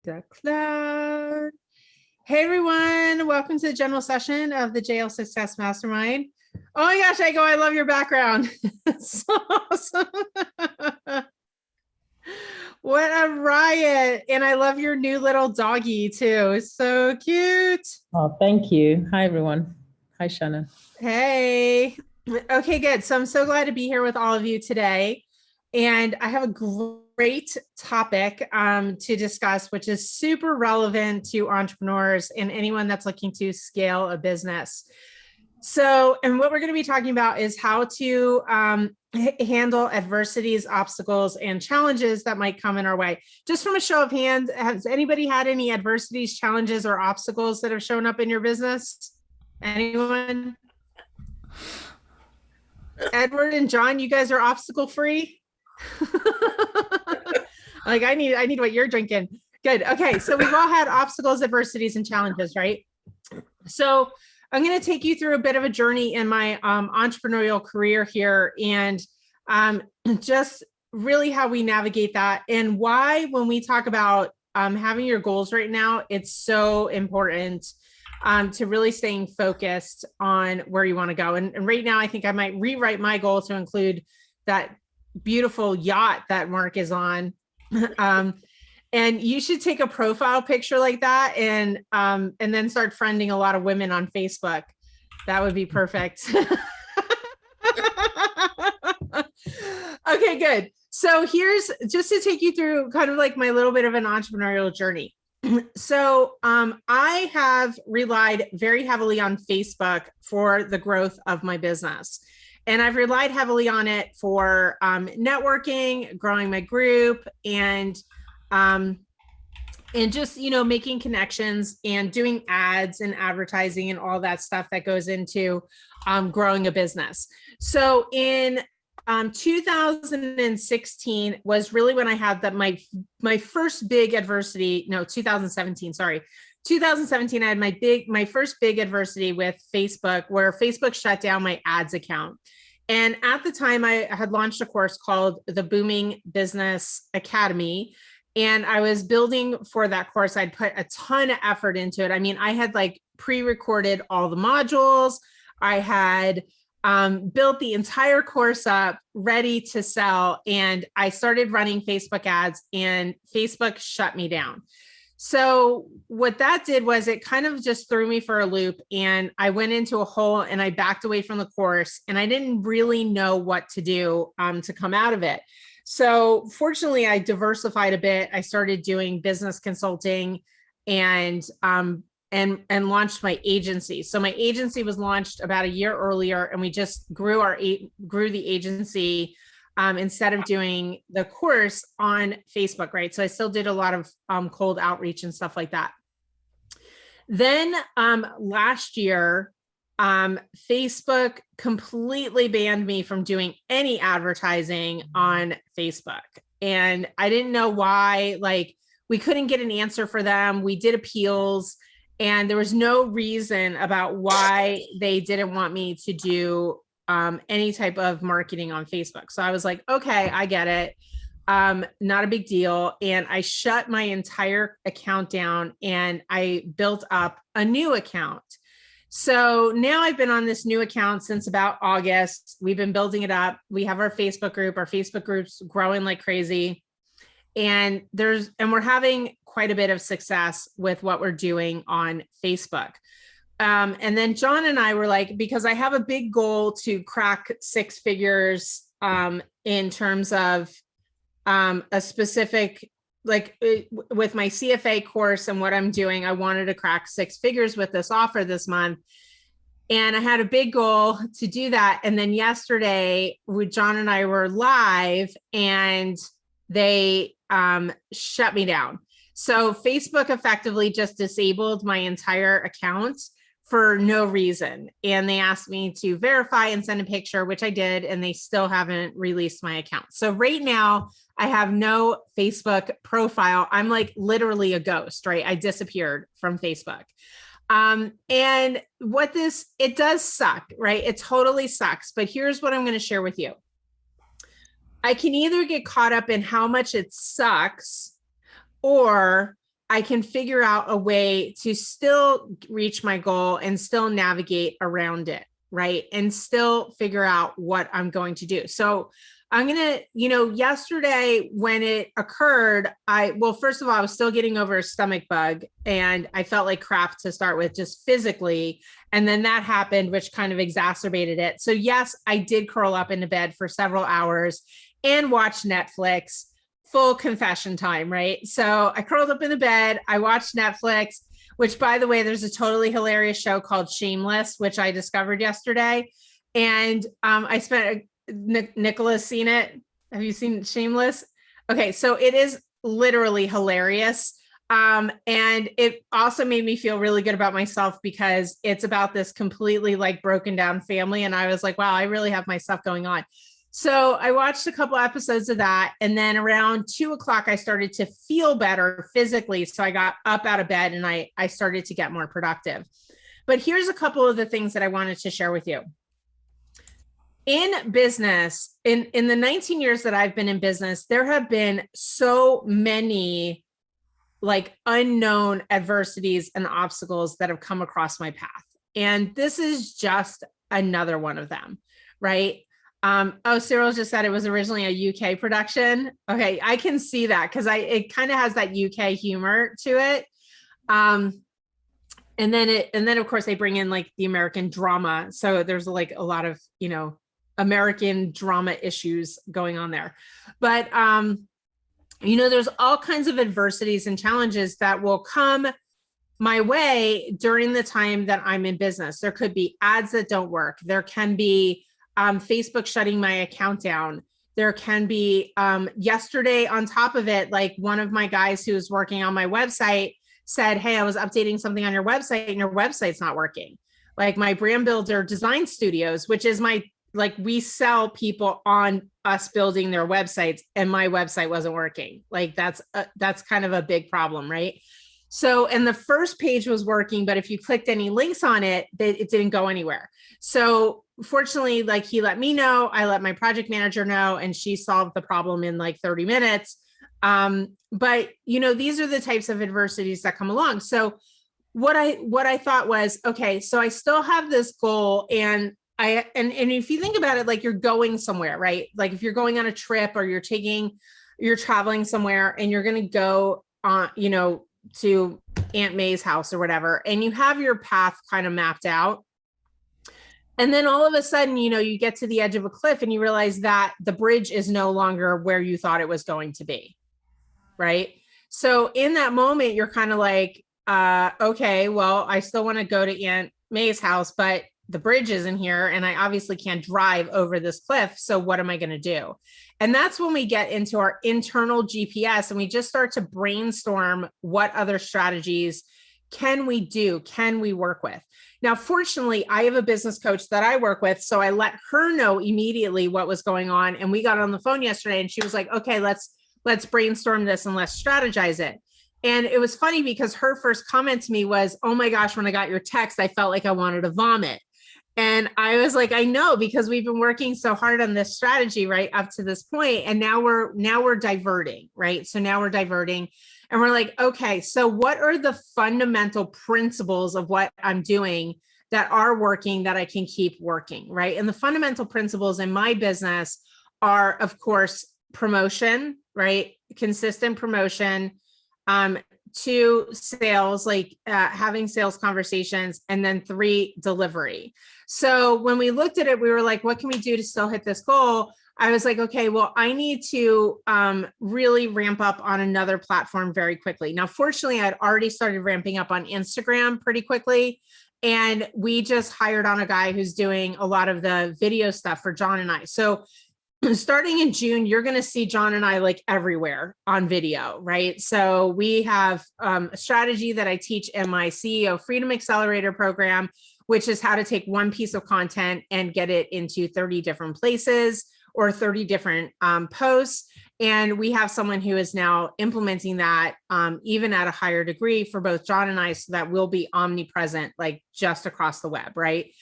The cloud. Hey everyone, welcome to the general session of the JL Success Mastermind. Oh my gosh, Aiko, I love your background. It's so awesome. What a riot. And I love your new little doggy too. It's so cute. Oh, thank you. Hi, everyone. Hi, Shannon. Hey. Okay, good. So I'm so glad to be here with all of you today. And I have a great topic to discuss, which is super relevant to entrepreneurs and anyone that's looking to scale a business. So, and what we're going to be talking about is how to handle adversities, obstacles, and challenges that might come in our way. Just from a show of hands, has anybody had any adversities, challenges, or obstacles that have shown up in your business? Anyone? Edward and John, you guys are obstacle free. Like I need what you're drinking. Good. Okay. So we've all had obstacles, adversities, and challenges, right? So I'm going to take you through a bit of a journey in my entrepreneurial career here and just really how we navigate that and why when we talk about having your goals right now, it's so important to really staying focused on where you want to go. And right now, I think I might rewrite my goal to include that beautiful yacht that Mark is on. And you should take a profile picture like that and then start friending a lot of women on Facebook. That would be perfect. Okay, good. So here's just to take you through kind of like my little bit of an entrepreneurial journey. So I have relied very heavily on Facebook for the growth of my business. And I've relied heavily on it for networking, growing my group, and just, you know, making connections and doing ads and advertising and all that stuff that goes into growing a business. So in 2016 was really when I had that my first big adversity. No, 2017. Sorry, 2017. I had my first big adversity with Facebook, where Facebook shut down my ads account. And at the time, I had launched a course called the Booming Business Academy. And I was building for that course. I'd put a ton of effort into it. I mean, I had like pre-recorded all the modules. I had built the entire course up ready to sell. And I started running Facebook ads and Facebook shut me down. So what that did was it kind of just threw me for a loop, and I went into a hole and I backed away from the course, and I didn't really know what to do to come out of it. So fortunately, I diversified a bit. I started doing business consulting and launched my agency. So my agency was launched about a year earlier, and we just grew the agency instead of doing the course on Facebook, right? So I still did a lot of cold outreach and stuff like that. Then last year, Facebook completely banned me from doing any advertising on Facebook. And I didn't know why. Like, we couldn't get an answer for them. We did appeals, and there was no reason about why they didn't want me to do any type of marketing on Facebook. So I was like, okay, I get it. Not a big deal. And I shut my entire account down and I built up a new account. So now I've been on this new account since about August. We've been building it up. We have our Facebook group. Our Facebook group's growing like crazy. And we're having quite a bit of success with what we're doing on Facebook. And then John and I were like, because I have a big goal to crack six figures in terms of a specific, like with my CFA course and what I'm doing, I wanted to crack six figures with this offer this month. And I had a big goal to do that. And then yesterday, John and I were live and they shut me down. So Facebook effectively just disabled my entire account for no reason. And they asked me to verify and send a picture, which I did, and they still haven't released my account. So right now I have no Facebook profile. I'm like literally a ghost, right? I disappeared from Facebook. And it does suck, right? It totally sucks. But here's what I'm going to share with you. I can either get caught up in how much it sucks, or I can figure out a way to still reach my goal and still navigate around it, right? And still figure out what I'm going to do. So I'm going to, yesterday when it occurred, first of all, I was still getting over a stomach bug and I felt like crap to start with, just physically. And then that happened, which kind of exacerbated it. So yes, I did curl up into bed for several hours and watch Netflix. Full confession time, right? So I curled up in the bed. I watched Netflix, which, by the way, there's a totally hilarious show called Shameless, which I discovered yesterday. And I spent, Nicola's seen it. Have you seen Shameless? Okay, so it is literally hilarious. And it also made me feel really good about myself because it's about this completely like broken down family. And I was like, wow, I really have my stuff going on. So I watched a couple episodes of that. And then around 2:00, I started to feel better physically. So I got up out of bed and I started to get more productive. But here's a couple of the things that I wanted to share with you. In business, in the 19 years that I've been in business, there have been so many like unknown adversities and obstacles that have come across my path. And this is just another one of them, right? Cyril just said it was originally a UK production. Okay, I can see that because it kind of has that UK humor to it. And then of course they bring in like the American drama. So there's like a lot of, American drama issues going on there. But there's all kinds of adversities and challenges that will come my way during the time that I'm in business. There could be ads that don't work. There can be Facebook shutting my account down. There can be yesterday on top of it, like one of my guys who was working on my website said, hey, I was updating something on your website and your website's not working. Like my brand builder design studios, which is we sell people on us building their websites and my website wasn't working. Like that's kind of a big problem, right? So, and the first page was working, but if you clicked any links on it, it didn't go anywhere. So fortunately, like he let me know, I let my project manager know, and she solved the problem in like 30 minutes. But these are the types of adversities that come along. So what I thought was, okay, so I still have this goal and if you think about it, like you're going somewhere, right? Like if you're going on a trip or you're traveling somewhere and you're going to go on, to Aunt May's house or whatever, and you have your path kind of mapped out. And then all of a sudden, you get to the edge of a cliff and you realize that the bridge is no longer where you thought it was going to be. Right. So in that moment, you're kind of like, okay, well, I still want to go to Aunt May's house, but the bridge isn't here and I obviously can't drive over this cliff. So what am I going to do? And that's when we get into our internal GPS and we just start to brainstorm what other strategies can we do? Can we work with? Now, fortunately, I have a business coach that I work with. So I let her know immediately what was going on. And we got on the phone yesterday and she was like, okay, let's brainstorm this and let's strategize it. And it was funny because her first comment to me was, oh my gosh, when I got your text, I felt like I wanted to vomit. And I was like, I know, because we've been working so hard on this strategy right up to this point. And now we're diverting, right? So now we're diverting and we're like, okay, so what are the fundamental principles of what I'm doing that are working that I can keep working, right? And the fundamental principles in my business are, of course, promotion, right? Consistent promotion, 2, sales, like having sales conversations, and then 3, delivery. So when we looked at it, we were like, what can we do to still hit this goal? I was like, okay, well, I need to really ramp up on another platform very quickly. Now, fortunately, I'd already started ramping up on Instagram pretty quickly. And we just hired on a guy who's doing a lot of the video stuff for John and I. So starting in June, you're going to see John and I like everywhere on video, right? So we have a strategy that I teach in my CEO Freedom Accelerator program, which is how to take one piece of content and get it into 30 different places or 30 different posts. And we have someone who is now implementing that even at a higher degree for both John and I, so that we'll be omnipresent, like just across the web, right?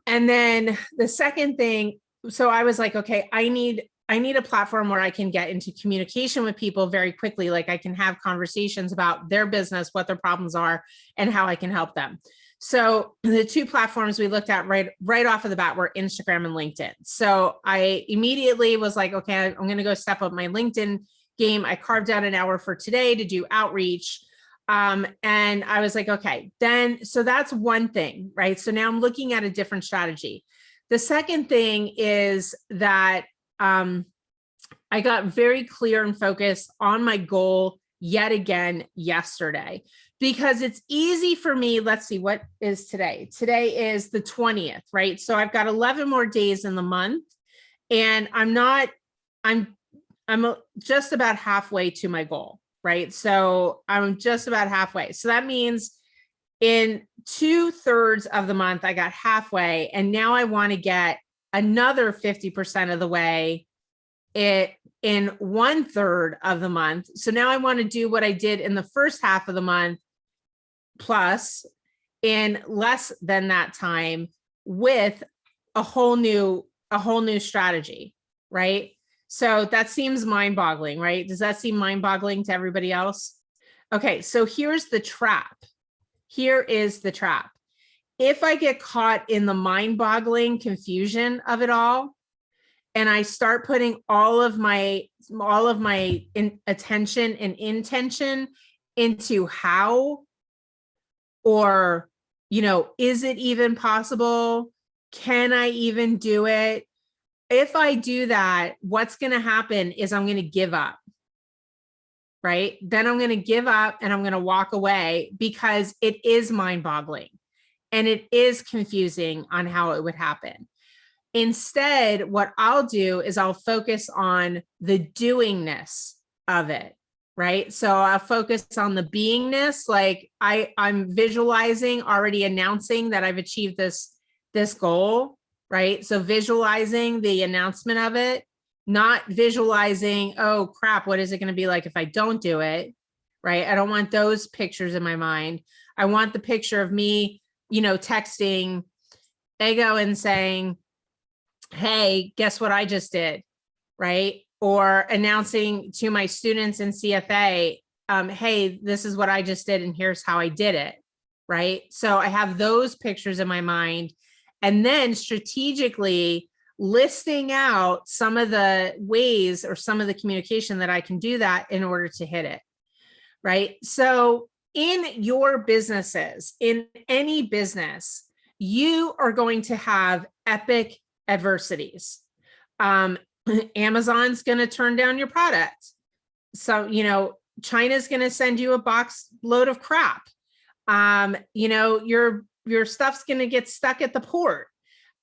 And then the second thing, so I was like, okay, I need I need a platform where I can get into communication with people very quickly. Like I can have conversations about their business, what their problems are, and how I can help them. So the two platforms we looked at right off of the bat were Instagram and LinkedIn. So I immediately was like, okay, I'm going to go step up my LinkedIn game. I carved out an hour for today to do outreach. And I was like, okay, then, so that's one thing, right? So now I'm looking at a different strategy. The second thing is that I got very clear and focused on my goal yet again yesterday, because it's easy for me. Let's see, what is today? Today is the 20th, right? So I've got 11 more days in the month, and I'm just about halfway to my goal, right? So I'm just about halfway. So that means in 2/3 of the month, I got halfway, and now I want to get another 50% of the way in 1/3 of the month. So now I want to do what I did in the first half of the month, plus in less than that time, with a whole new strategy, right? So that seems mind-boggling, right? Does that seem mind-boggling to everybody else? Okay, so here's the trap. Here is the trap. If I get caught in the mind-boggling confusion of it all, and I start putting all of my attention and intention into how, or, is it even possible? Can I even do it? If I do that, what's going to happen is I'm going to give up, right? Then I'm going to give up and I'm going to walk away, because it is mind-boggling and it is confusing on how it would happen. Instead, what I'll do is I'll focus on the doingness of it, right? So I'll focus on the beingness. Like I'm visualizing, already announcing that I've achieved this goal, right? So visualizing the announcement of it, not visualizing, oh crap, what is it going to be like if I don't do it, right? I don't want those pictures in my mind. I want the picture of me, texting Ego and saying, hey, guess what I just did, right? Or announcing to my students in CFA, hey, this is what I just did and here's how I did it, right? So I have those pictures in my mind, and then strategically listing out some of the ways or some of the communication that I can do that in order to hit it, right? So in your businesses, in any business, you are going to have epic adversities. Amazon's going to turn down your product. So, China's going to send you a box load of crap. Your stuff's going to get stuck at the port.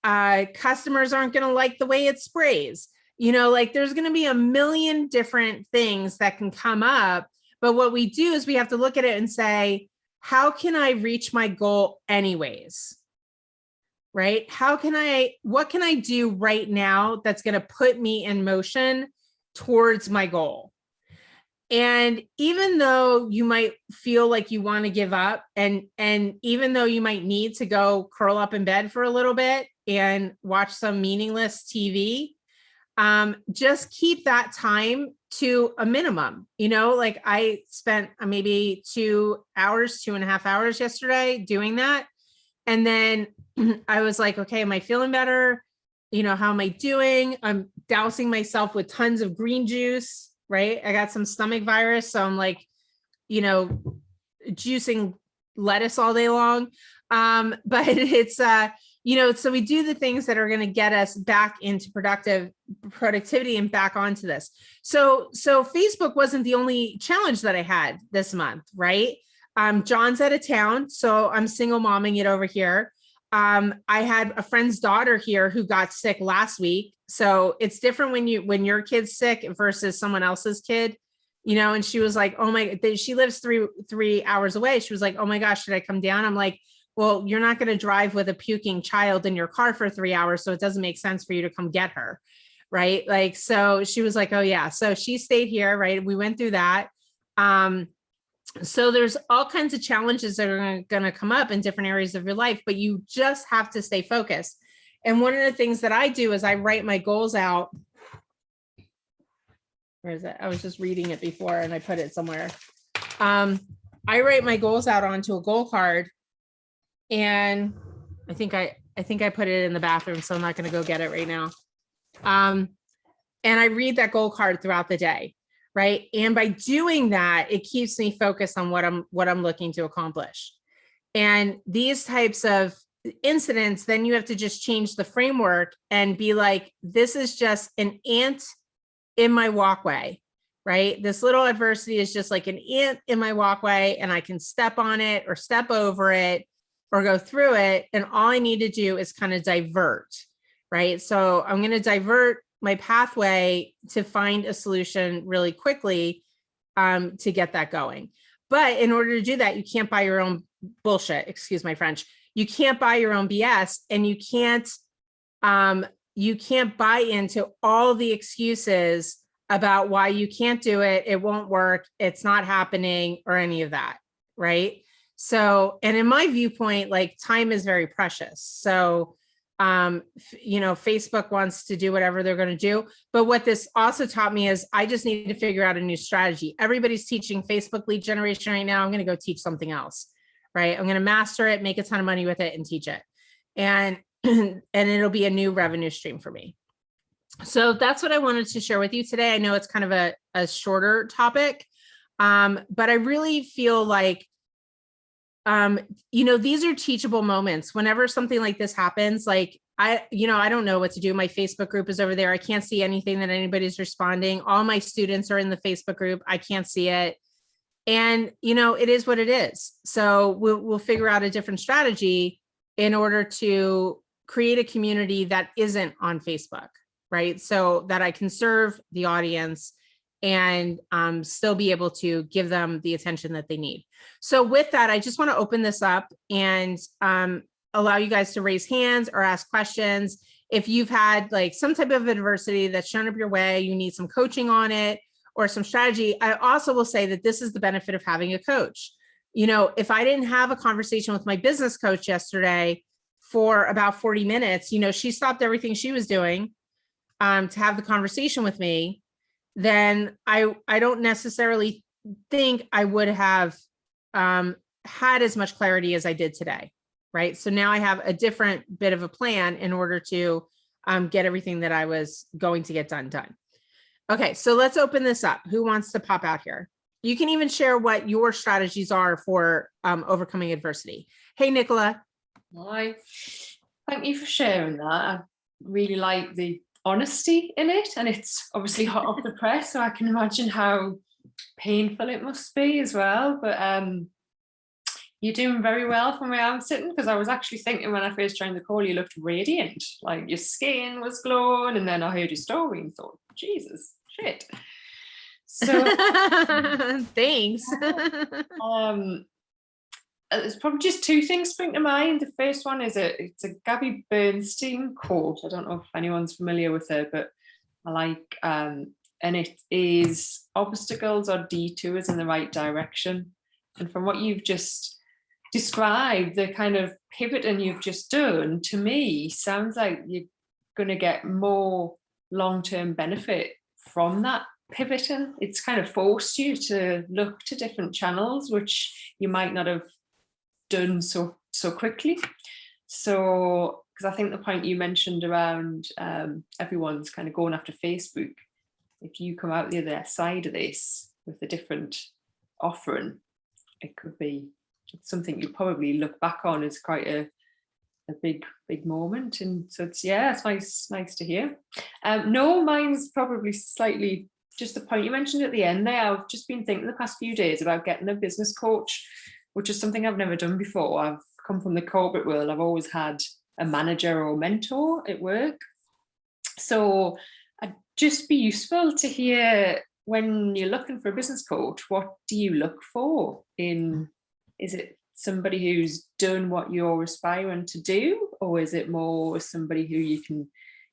Customers aren't going to like the way it sprays. There's going to be a million different things that can come up. But what we do is we have to look at it and say, how can I reach my goal anyways? Right? What can I do right now that's going to put me in motion towards my goal? And even though you might feel like you want to give up, and even though you might need to go curl up in bed for a little bit and watch some meaningless TV, just keep that time to a minimum. Like I spent maybe 2.5 hours yesterday doing that. And then I was like, okay, am I feeling better? How am I doing? I'm dousing myself with tons of green juice, right? I got some stomach virus. So I'm like, juicing lettuce all day long. But it's, so we do the things that are going to get us back into productivity and back onto this. So Facebook wasn't the only challenge that I had this month, right? John's out of town, so I'm single momming it over here. I had a friend's daughter here who got sick last week. So it's different when your kid's sick versus someone else's kid, and she was like, oh my, she lives three hours away. She was like, oh my gosh, should I come down? I'm like, well, you're not going to drive with a puking child in your car for 3 hours. So it doesn't make sense for you to come get her. Right. So she was like, oh yeah. So she stayed here. Right. We went through that. So there's all kinds of challenges that are going to come up in different areas of your life, but you just have to stay focused. And one of the things that I do is I write my goals out where is it? I was just reading it before and I put it somewhere. I write my goals out onto a goal card, and I think I put it in the bathroom, so I'm not going to go get it right now. And I read that goal card throughout the day, right? And by doing that, it keeps me focused on what I'm looking to accomplish. And these types of incidents, then you have to just change the framework and be like, this is just an ant in my walkway, right? This little adversity is just like an ant in my walkway, and I can step on it or step over it or go through it. And all I need to do is kind of divert, right? So I'm going to divert my pathway to find a solution really quickly to get that going. But in order to do that, you can't buy your own bullshit, excuse my French. You can't buy your own BS, and you can't buy into all the excuses about why you can't do it, it won't work, it's not happening, or any of that, right? So, and in my viewpoint, like, time is very precious. So, Facebook wants to do whatever they're going to do. But what this also taught me is I just need to figure out a new strategy. Everybody's teaching Facebook lead generation right now. I'm going to go teach something else, right? I'm going to master it, make a ton of money with it, and teach it. And it'll be a new revenue stream for me. So that's what I wanted to share with you today. I know it's kind of a shorter topic, but I really feel like, these are teachable moments. Whenever something like this happens, like I don't know what to do. My Facebook group is over there. I can't see anything that anybody's responding. All my students are in the Facebook group. I can't see it. And, it is what it is. So we'll figure out a different strategy in order to create a community that isn't on Facebook, right? So that I can serve the audience and still be able to give them the attention that they need. So with that, I just want to open this up and allow you guys to raise hands or ask questions. If you've had like some type of adversity that's shown up your way, you need some coaching on it or some strategy. I also will say that this is the benefit of having a coach. If I didn't have a conversation with my business coach yesterday for about 40 minutes, she stopped everything she was doing to have the conversation with me, then I don't necessarily think I would have had as much clarity as I did today, right? So now I have a different bit of a plan in order to get everything that I was going to get done. Okay, so let's open this up. Who wants to pop out here? You can even share what your strategies are for overcoming adversity. Hey, Nicola. Hi. Thank you for sharing that. I really like the honesty in it, and it's obviously hot off the press, so I can imagine how painful it must be as well. But you're doing very well from where I'm sitting, because I was actually thinking when I first joined the call, you looked radiant, like your skin was glowing, and then I heard your story and thought, Jesus, shit. So thanks. There's probably just two things spring to mind. The first one is it's a Gabby Bernstein quote. I don't know if anyone's familiar with her, but I like, and it is, obstacles are detours in the right direction. And from what you've just described, the kind of pivoting you've just done, to me, sounds like you're going to get more long-term benefit from that pivoting. It's kind of forced you to look to different channels, which you might not have done so quickly. So, because I think the point you mentioned around everyone's kind of going after Facebook, if you come out the other side of this with a different offering, it could be something you probably look back on as quite a big moment. And so it's nice to hear. No, mine's probably slightly just the point you mentioned at the end there. I've just been thinking the past few days about getting a business coach, which is something I've never done before. I've come from the corporate world. I've always had a manager or mentor at work. So I'd just be useful to hear, when you're looking for a business coach, what do you look for in, is it somebody who's done what you're aspiring to do, or is it more somebody who you can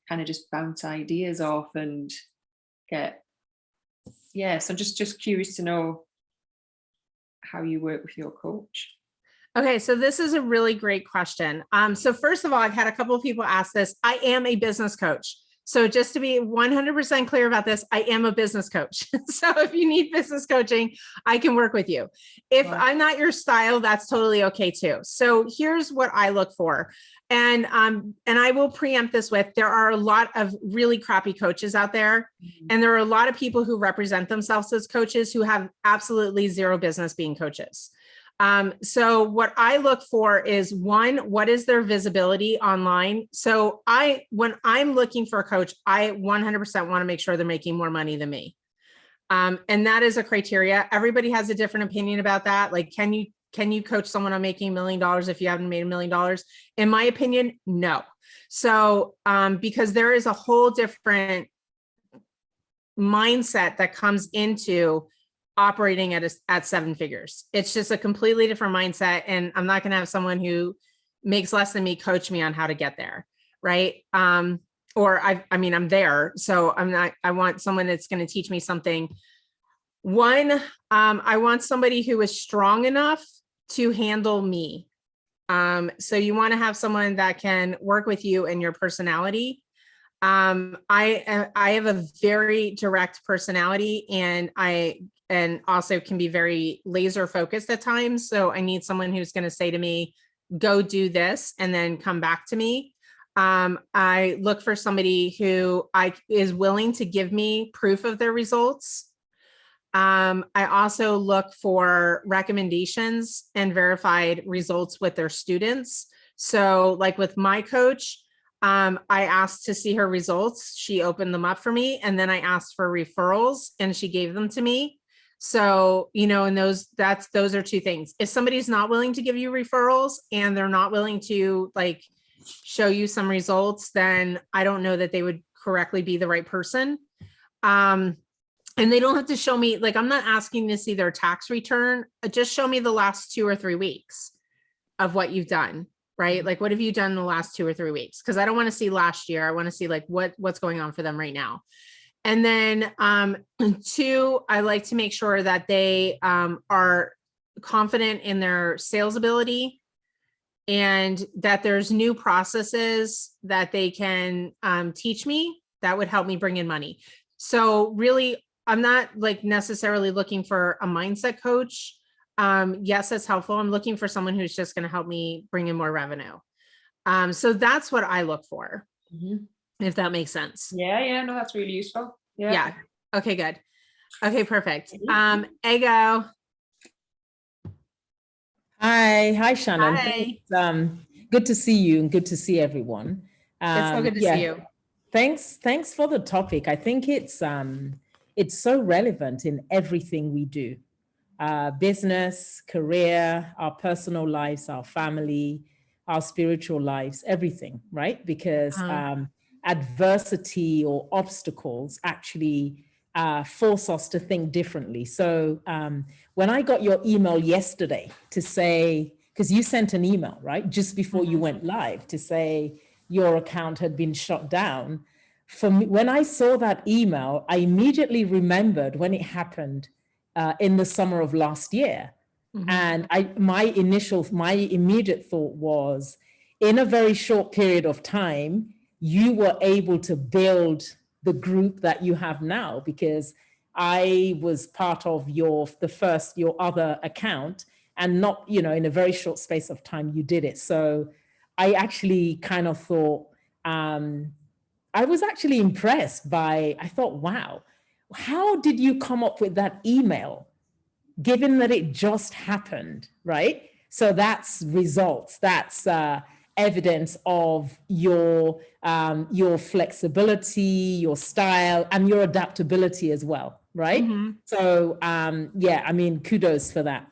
kind of just bounce ideas off and get, so just curious to know how you work with your coach. Okay, so this is a really great question. So first of all, I've had a couple of people ask this. I am a business coach. So just to be 100% clear about this, I am a business coach. So if you need business coaching, I can work with you. If I'm not your style, that's totally okay too. So here's what I look for. And I will preempt this with, there are a lot of really crappy coaches out there. And there are a lot of people who represent themselves as coaches who have absolutely zero business being coaches. So what I look for is, one, what is their visibility online? So when I'm looking for a coach, I 100% want to make sure they're making more money than me. And that is a criteria. Everybody has a different opinion about that. Like, can you coach someone on making $1 million if you haven't made $1 million? In my opinion, no. So, because there is a whole different mindset that comes into operating at 7 figures. It's just a completely different mindset. And I'm not going to have someone who makes less than me coach me on how to get there. Right. Or I'm there. So I want someone that's going to teach me something. One, I want somebody who is strong enough to handle me. So you want to have someone that can work with you and your personality. I have a very direct personality, and also can be very laser focused at times. So I need someone who's going to say to me, go do this, and then come back to me. I look for somebody who is willing to give me proof of their results. I also look for recommendations and verified results with their students. So like with my coach, I asked to see her results. She opened them up for me. And then I asked for referrals and she gave them to me. So, and those are 2 things. If somebody's not willing to give you referrals and they're not willing to like show you some results, then I don't know that they would correctly be the right person. And they don't have to show me, like, I'm not asking to see their tax return. Just show me the last 2 or 3 weeks of what you've done, right? Like, what have you done in the last 2 or 3 weeks? Because I don't want to see last year. I want to see like what's going on for them right now. And then 2, I like to make sure that they are confident in their sales ability and that there's new processes that they can teach me that would help me bring in money. So really, I'm not like necessarily looking for a mindset coach. Yes, that's helpful. I'm looking for someone who's just going to help me bring in more revenue. So that's what I look for, if that makes sense. Yeah, no, that's really useful. Yeah. Okay, good. Okay, perfect. Ego. Hi, Shannon. Hi. Good to see you and good to see everyone. It's so good to see you. Thanks for the topic. I think it's so relevant in everything we do. Business, career, our personal lives, our family, our spiritual lives, everything, right? Because adversity or obstacles actually force us to think differently. So when I got your email yesterday to say, because you sent an email, right, just before you went live to say your account had been shut down. For me, when I saw that email, I immediately remembered when it happened in the summer of last year. And my immediate thought was, in a very short period of time, you were able to build the group that you have now, because I was part of your other account, and not, in a very short space of time, you did it. So I actually kind of thought, I was actually impressed I thought, wow, how did you come up with that email, given that it just happened, right? So that's results, that's evidence of your flexibility, your style, and your adaptability as well, right? So kudos for that.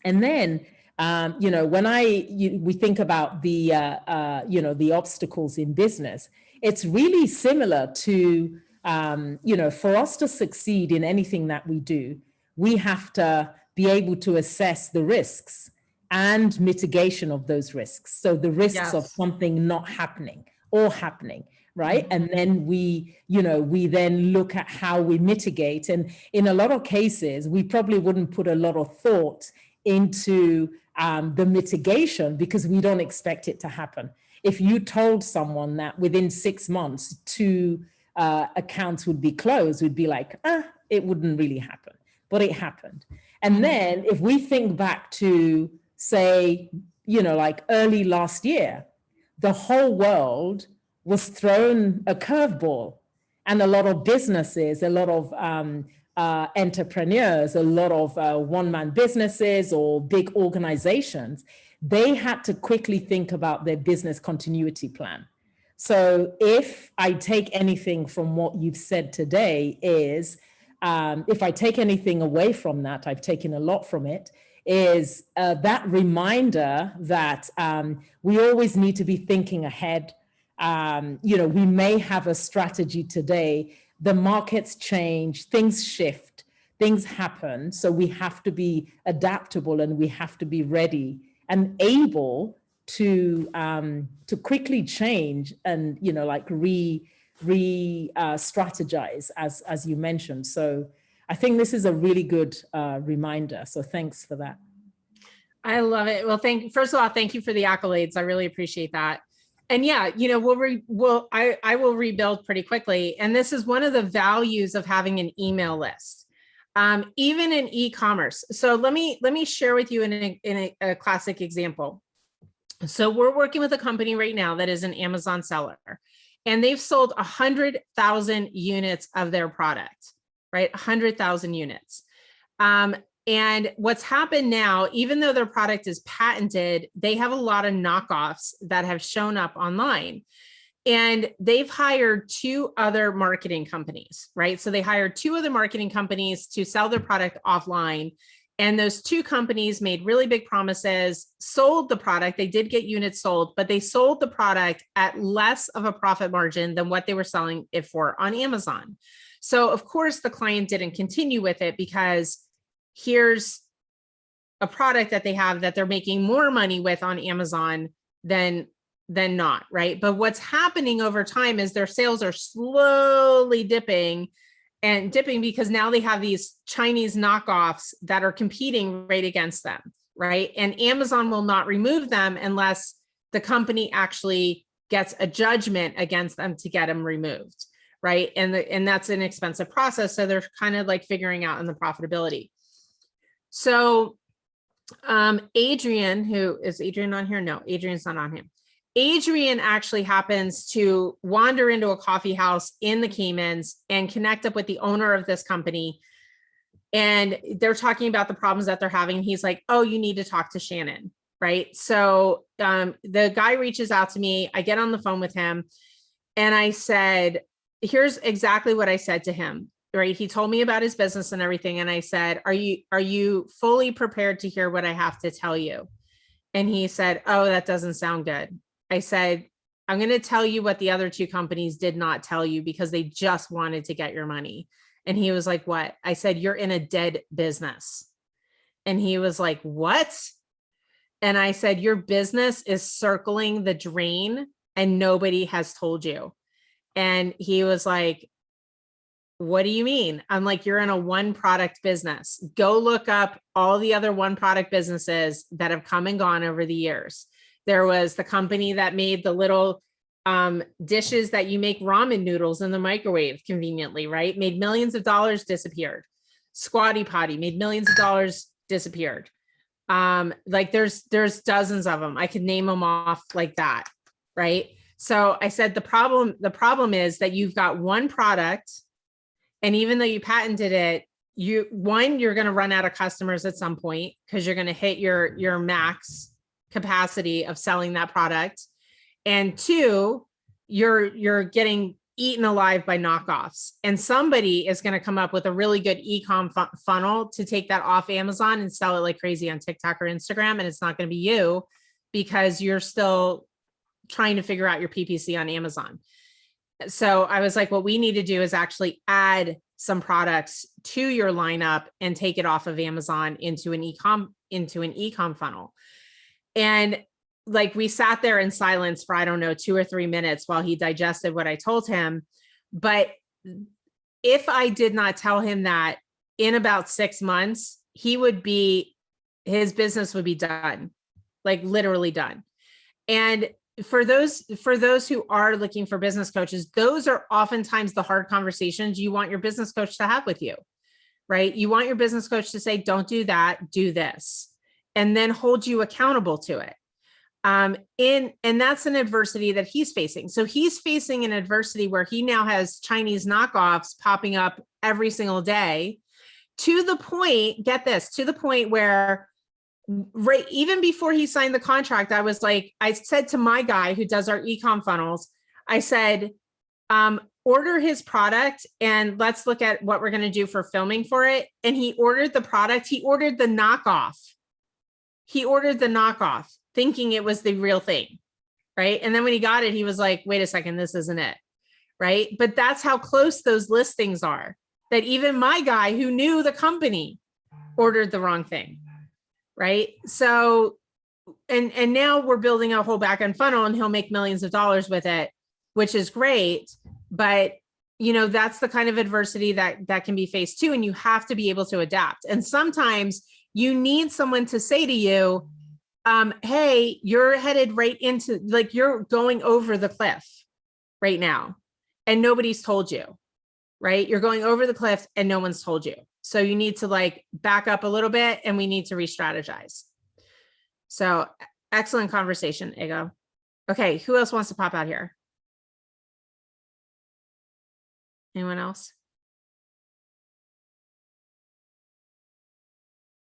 And then, when we think about the obstacles in business, it's really similar to, for us to succeed in anything that we do, we have to be able to assess the risks and mitigation of those risks. So the risks of something not happening or happening, right? And then we then look at how we mitigate. And in a lot of cases, we probably wouldn't put a lot of thought into the mitigation because we don't expect it to happen. if you told someone that within 6 months, 2 accounts would be closed, would be like, it wouldn't really happen, but it happened. And then if we think back to, say, like early last year, the whole world was thrown a curveball, and a lot of businesses, a lot of entrepreneurs, a lot of one-man businesses or big organizations, they had to quickly think about their business continuity plan. So if I take anything from what you've said today is, if I take anything away from that, I've taken a lot from it, is that reminder that we always need to be thinking ahead. We may have a strategy today, the markets change, things shift, things happen. So we have to be adaptable, and we have to be ready and able to quickly change and, strategize as you mentioned. So I think this is a really good reminder. So thanks for that. I love it. Well, first of all, thank you for the accolades. I really appreciate that. And yeah, I will rebuild pretty quickly. And this is one of the values of having an email list, even in e-commerce. So let me share with you in a classic example. So we're working with a company right now that is an Amazon seller, and they've sold 100,000 units of their product, right? 100,000 units. And what's happened now, even though their product is patented, they have a lot of knockoffs that have shown up online. And they've hired 2 other marketing companies, right? So they hired 2 other marketing companies to sell their product offline. And those 2 companies made really big promises, sold the product. They did get units sold, but they sold the product at less of a profit margin than what they were selling it for on Amazon. So of course the client didn't continue with it, because here's a product that they have that they're making more money with on Amazon than not, right? But what's happening over time is their sales are slowly dipping because now they have these Chinese knockoffs that are competing right against them, right? And Amazon will not remove them unless the company actually gets a judgment against them to get them removed, right? And that's an expensive process. So they're kind of like figuring out in the profitability. So Adrian, is Adrian on here? No, Adrian's not on him. Adrian actually happens to wander into a coffee house in the Caymans and connect up with the owner of this company. And they're talking about the problems that they're having. He's like, oh, you need to talk to Shannon, right? So the guy reaches out to me. I get on the phone with him and I said, here's exactly what I said to him. Right. He told me about his business and everything. And I said, are you fully prepared to hear what I have to tell you? And he said, oh, that doesn't sound good. I said, I'm going to tell you what the other 2 companies did not tell you, because they just wanted to get your money. And he was like, what? I said, you're in a dead business. And he was like, what? And I said, your business is circling the drain and nobody has told you. And he was like, what do you mean? I'm like, you're in a 1 product business. Go look up all the other 1 product businesses that have come and gone over the years. There was the company that made the little dishes that you make ramen noodles in the microwave conveniently, right? Made millions of dollars, disappeared. Squatty Potty made millions of dollars, disappeared. Like there's dozens of them. I could name them off like that, right? So I said, the problem is that you've got 1 product. And even though you patented it, you're going to run out of customers at some point, because you're going to hit your max capacity of selling that product. And 2, you're getting eaten alive by knockoffs. And somebody is going to come up with a really good e-com funnel to take that off Amazon and sell it like crazy on TikTok or Instagram. And it's not going to be you, because you're still trying to figure out your PPC on Amazon. So I was like, what we need to do is actually add some products to your lineup and take it off of Amazon into an e-com funnel. And like, we sat there in silence for, I don't know, 2 or 3 minutes while he digested what I told him. But if I did not tell him that in about 6 months, his business would be done, like literally done. And for those who are looking for business coaches, those are oftentimes the hard conversations you want your business coach to have with you, right? You want your business coach to say, don't do that, do this, and then hold you accountable to it. And that's an adversity that he's facing. So he's facing an adversity where he now has Chinese knockoffs popping up every single day, to the point, get this, to the point where right even before he signed the contract, I was like, I said to my guy who does our e-com funnels, I said, order his product and let's look at what we're going to do for filming for it. And he ordered the product. He ordered the knockoff. Thinking it was the real thing. Right. And then when he got it, he was like, wait a second, this isn't it. Right. But that's how close those listings are, that even my guy who knew the company ordered the wrong thing. Right. So, and now we're building a whole back end funnel and he'll make millions of dollars with it, which is great. But, you know, that's the kind of adversity that can be faced too. And you have to be able to adapt. And sometimes you need someone to say to you, hey, you're headed right into, like, you're going over the cliff right now and nobody's told you, right? You're going over the cliff and no one's told you. So you need to like back up a little bit and we need to re-strategize. So excellent conversation, Ego. Okay, who else wants to pop out here? Anyone else?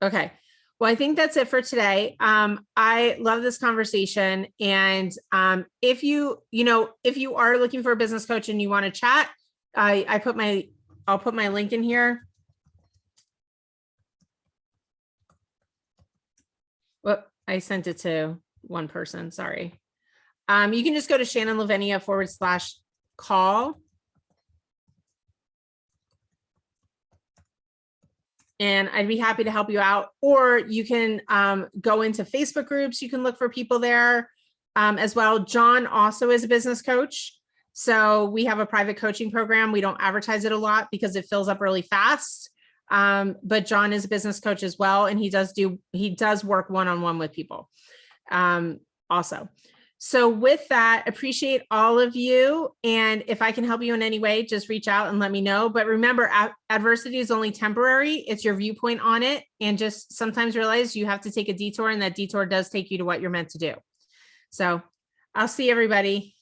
Okay. Well, I think that's it for today. I love this conversation. And if you are looking for a business coach and you want to chat, I'll put my link in here. Well, I sent it to one person, sorry. You can just go to Shannon Lavenia /call. And I'd be happy to help you out. Or you can go into Facebook groups. You can look for people there as well. John also is a business coach. So we have a private coaching program. We don't advertise it a lot because it fills up really fast. But John is a business coach as well. And he does work one-on-one with people also. So with that, appreciate all of you. And if I can help you in any way, just reach out and let me know. But remember, adversity is only temporary. It's your viewpoint on it. And just sometimes realize you have to take a detour, and that detour does take you to what you're meant to do. So I'll see everybody.